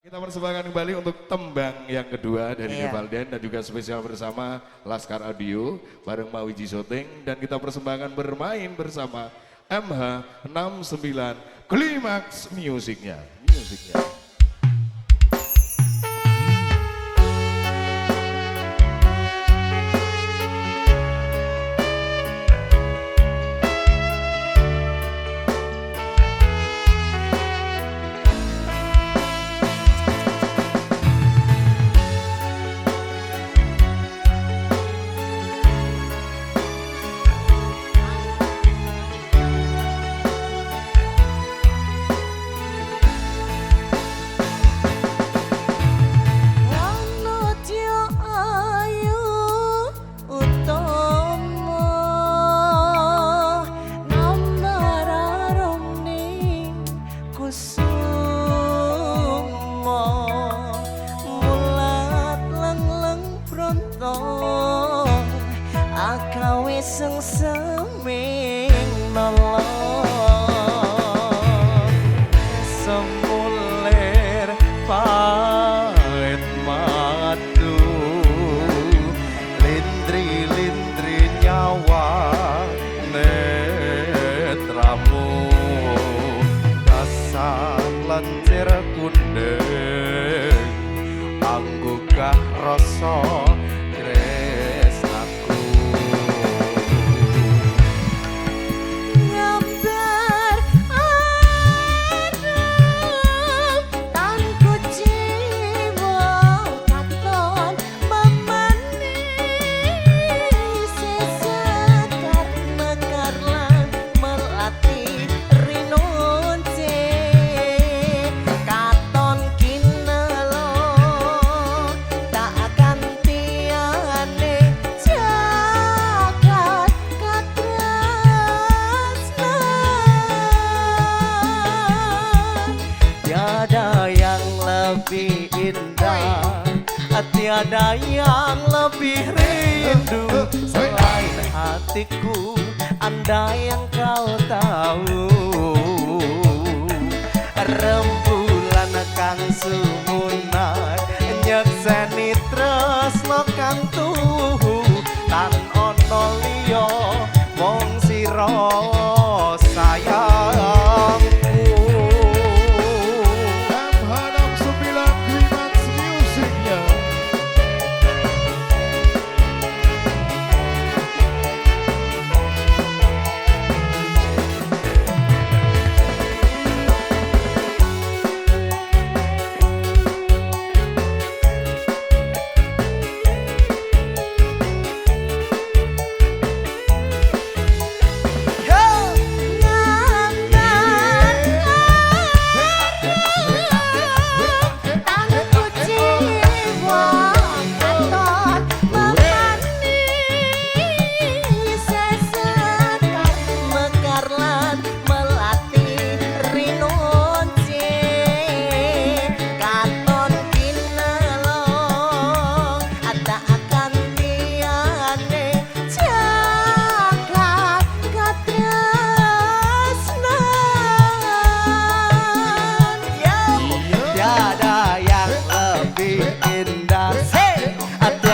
Kita persembahkan kembali untuk tembang yang kedua dari Devalden dan juga spesial bersama Laskar Audio bareng Mawiji Shooting, dan kita persembahkan bermain bersama MH69 Klimaks musiknya. Akawe seming nolong semulir pahit madu lindri nyawa netramu dasar lancir kundeng anggugah rasa lebih indah, tiada yang lebih rindu selain hatiku, andai yang kau tahu. Rembulan kang sumunai nyekseni tresno kang tuhu, tan ono liya mung sira sayang.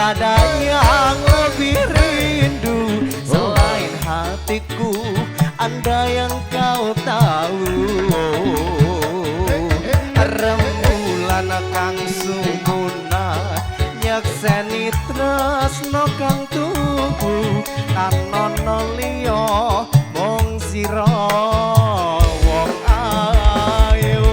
Tiada yang lebih rindu selain hatiku, andai yang kau tahu. Rembulan kang sumunai nyekseni tresno kang tuhu, tan ono liya mung sira wong ayu.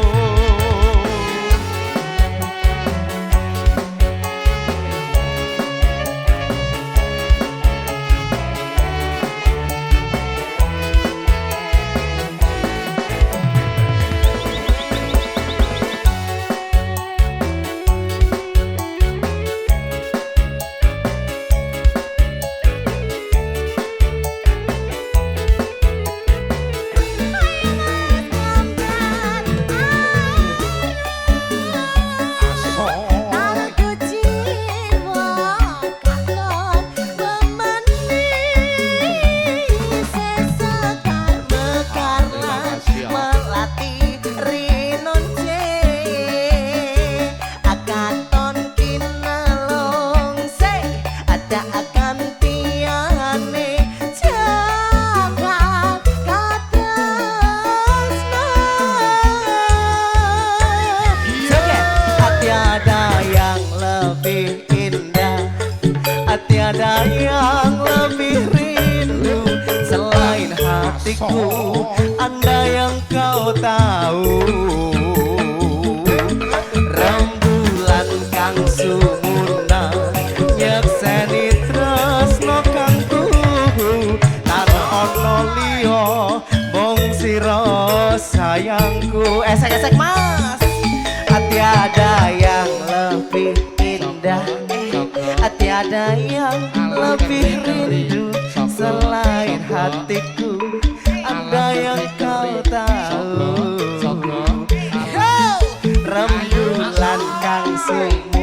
tiada yang lebih rindu selain hatiku. Ada yang kau tahu, rembulan kang sung